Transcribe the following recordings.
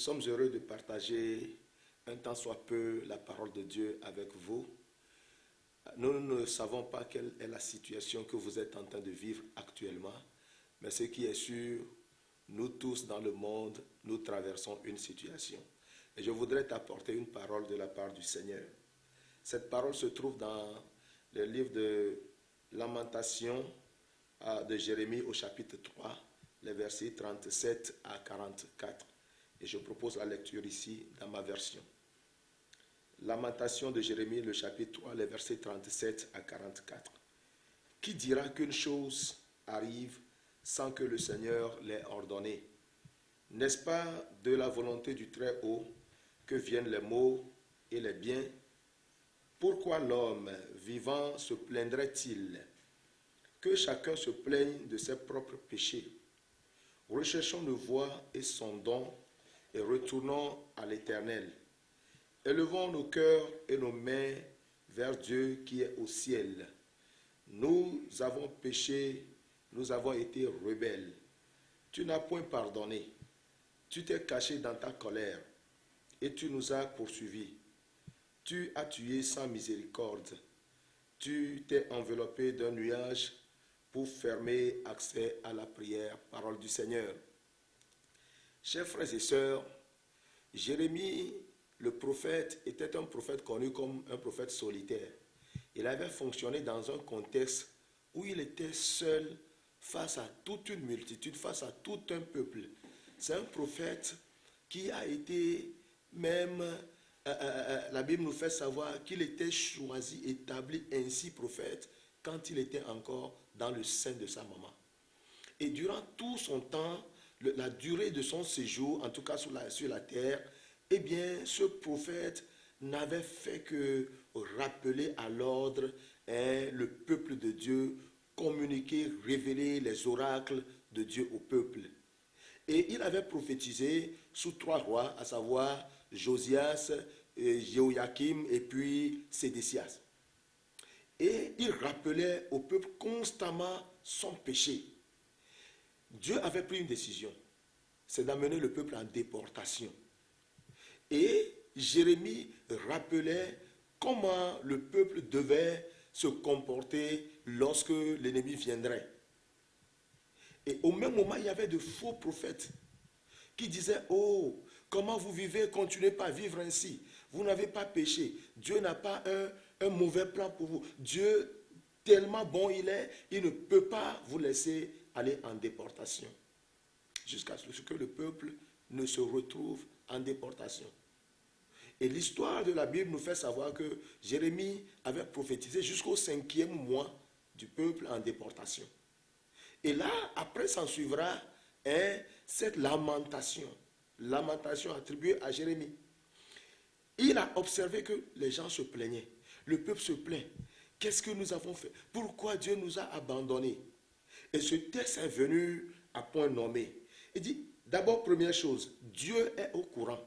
sommes heureux de partager un tant soit peu la parole de Dieu avec vous. Nous ne savons pas quelle est la situation que vous êtes en train de vivre actuellement, mais ce qui est sûr, nous tous dans le monde, nous traversons une situation. Et je voudrais t'apporter une parole de la part du Seigneur. Cette parole se trouve dans le livre de Lamentation de Jérémie au chapitre 3, les versets 37 à 44. Et je propose la lecture ici dans ma version. Lamentation de Jérémie, le chapitre 3, les versets 37 à 44. Qui dira qu'une chose arrive sans que le Seigneur l'ait ordonné? N'est-ce pas de la volonté du Très-Haut que viennent les maux et les biens? Pourquoi l'homme vivant se plaindrait-il? Que chacun se plaigne de ses propres péchés. Recherchons nos voies et sondons et retournons à l'Éternel. Élevons nos cœurs et nos mains vers Dieu qui est au ciel. Nous avons péché, nous avons été rebelles. Tu n'as point pardonné. Tu t'es caché dans ta colère et tu nous as poursuivis. Tu as tué sans miséricorde. Tu t'es enveloppé d'un nuage pour fermer accès à la prière. Parole du Seigneur. Chers frères et sœurs, Jérémie, le prophète, était un prophète connu comme un prophète solitaire. Il avait fonctionné dans un contexte où il était seul face à toute une multitude, face à tout un peuple. C'est un prophète qui a été même, la Bible nous fait savoir qu'il était choisi, établi ainsi prophète quand il était encore dans le sein de sa maman. Et durant tout son temps, la durée de son séjour, en tout cas sur la terre, eh bien, ce prophète n'avait fait que rappeler à l'ordre le peuple de Dieu, communiquer, révéler les oracles de Dieu au peuple. Et il avait prophétisé sous 3 rois, à savoir Josias, Jéhoïakim et puis Sédécias. Et il rappelait au peuple constamment son péché. Dieu avait pris une décision, c'est d'amener le peuple en déportation. Et Jérémie rappelait comment le peuple devait se comporter lorsque l'ennemi viendrait. Et au même moment, il y avait de faux prophètes qui disaient « Oh, comment vous vivez, continuez pas à vivre ainsi. Vous n'avez pas péché. Dieu n'a pas un mauvais plan pour vous. Dieu, tellement bon il ne peut pas vous laisser aller en déportation. » Jusqu'à ce que le peuple ne se retrouve en déportation. Et l'histoire de la Bible nous fait savoir que Jérémie avait prophétisé jusqu'au 5e mois du peuple en déportation. Et là, après s'en suivra cette lamentation attribuée à Jérémie. Il a observé que les gens se plaignaient. Le peuple se plaint. Qu'est-ce que nous avons fait? Pourquoi Dieu nous a abandonnés? Et ce texte est venu à point nommé. Il dit, d'abord, première chose, Dieu est au courant.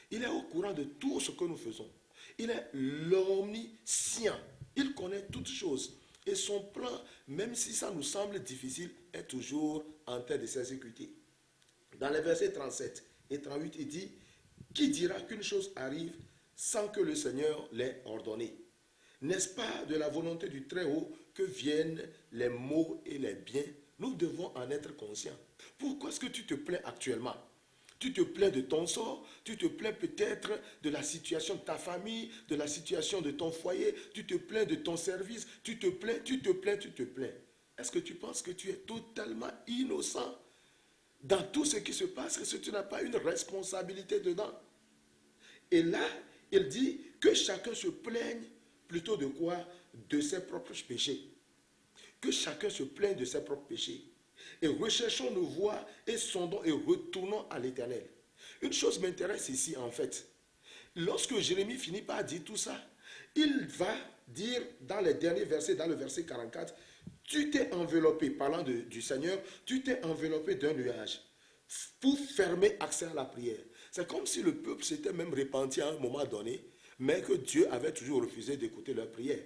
Il est au courant de tout ce que nous faisons. Il est l'omniscient. Il connaît toutes choses. Et son plan, même si ça nous semble difficile, est toujours en train de s'exécuter. Dans les versets 37 et 38, il dit, qui dira qu'une chose arrive sans que le Seigneur l'ait ordonné? N'est-ce pas de la volonté du Très-Haut que viennent les maux et les biens? Nous devons en être conscients. Pourquoi est-ce que tu te plains actuellement? Tu te plains de ton sort, tu te plains peut-être de la situation de ta famille, de la situation de ton foyer, tu te plains de ton service, tu te plains. Est-ce que tu penses que tu es totalement innocent dans tout ce qui se passe? Est-ce que tu n'as pas une responsabilité dedans? Et là, il dit que chacun se plaigne plutôt de quoi? De ses propres péchés. Que chacun se plaigne de ses propres péchés. Et recherchons nos voies et sondons et retournons à l'Éternel. Une chose m'intéresse ici en fait. Lorsque Jérémie finit par dire tout ça, il va dire dans les derniers versets, dans le verset 44, tu t'es enveloppé, parlant du Seigneur, tu t'es enveloppé d'un nuage pour fermer accès à la prière. C'est comme si le peuple s'était même repenti à un moment donné, mais que Dieu avait toujours refusé d'écouter leur prière.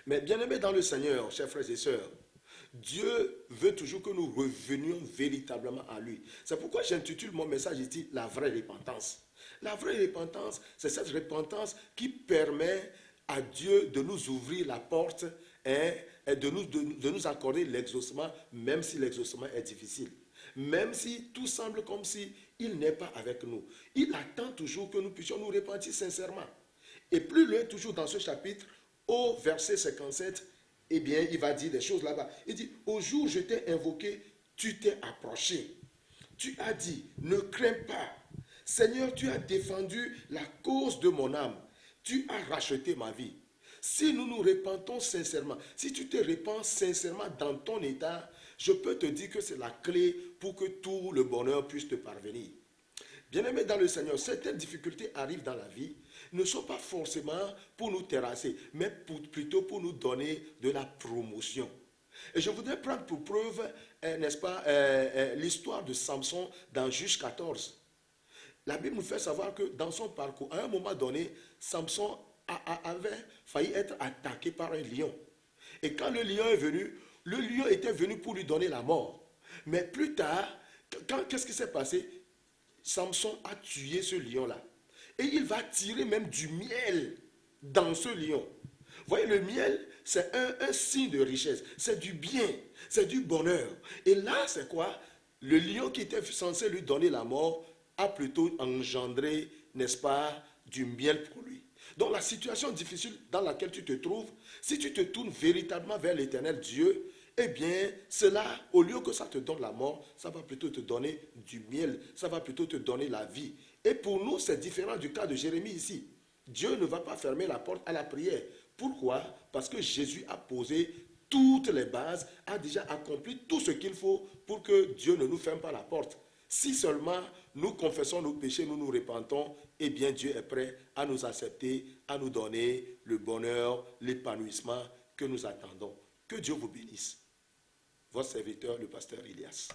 Mais bien-aimés dans le Seigneur, chers frères et sœurs, Dieu veut toujours que nous revenions véritablement à lui. C'est pourquoi j'intitule mon message ici « La vraie repentance ». La vraie repentance, c'est cette repentance qui permet à Dieu de nous ouvrir la porte et de nous accorder l'exaucement, même si l'exaucement est difficile. Même si tout semble comme si il n'est pas avec nous. Il attend toujours que nous puissions nous repentir sincèrement. Et plus loin, toujours dans ce chapitre, au verset 57, eh bien, il va dire des choses là-bas. Il dit, au jour où je t'ai invoqué, tu t'es approché. Tu as dit, ne crains pas. Seigneur, tu as défendu la cause de mon âme. Tu as racheté ma vie. Si nous nous repentons sincèrement, si tu te repens sincèrement dans ton état, je peux te dire que c'est la clé pour que tout le bonheur puisse te parvenir. Bien-aimés dans le Seigneur, certaines difficultés arrivent dans la vie, ne sont pas forcément pour nous terrasser, mais plutôt pour nous donner de la promotion. Et je voudrais prendre pour preuve, n'est-ce pas, l'histoire de Samson dans Juge 14. La Bible nous fait savoir que dans son parcours, à un moment donné, Samson avait failli être attaqué par un lion. Et quand le lion est venu, le lion était venu pour lui donner la mort. Mais plus tard, qu'est-ce qui s'est passé? Samson a tué ce lion-là. Et il va tirer même du miel dans ce lion. Vous voyez, le miel, c'est un signe de richesse. C'est du bien, c'est du bonheur. Et là, c'est quoi? Le lion qui était censé lui donner la mort a plutôt engendré, n'est-ce pas, du miel pour lui. Donc la situation difficile dans laquelle tu te trouves, si tu te tournes véritablement vers l'Éternel Dieu, eh bien, cela, au lieu que ça te donne la mort, ça va plutôt te donner du miel, ça va plutôt te donner la vie. Et pour nous, c'est différent du cas de Jérémie ici. Dieu ne va pas fermer la porte à la prière. Pourquoi? Parce que Jésus a posé toutes les bases, a déjà accompli tout ce qu'il faut pour que Dieu ne nous ferme pas la porte. Si seulement nous confessons nos péchés, nous nous repentons, eh bien Dieu est prêt à nous accepter, à nous donner le bonheur, l'épanouissement que nous attendons. Que Dieu vous bénisse. Votre serviteur, le pasteur Elias.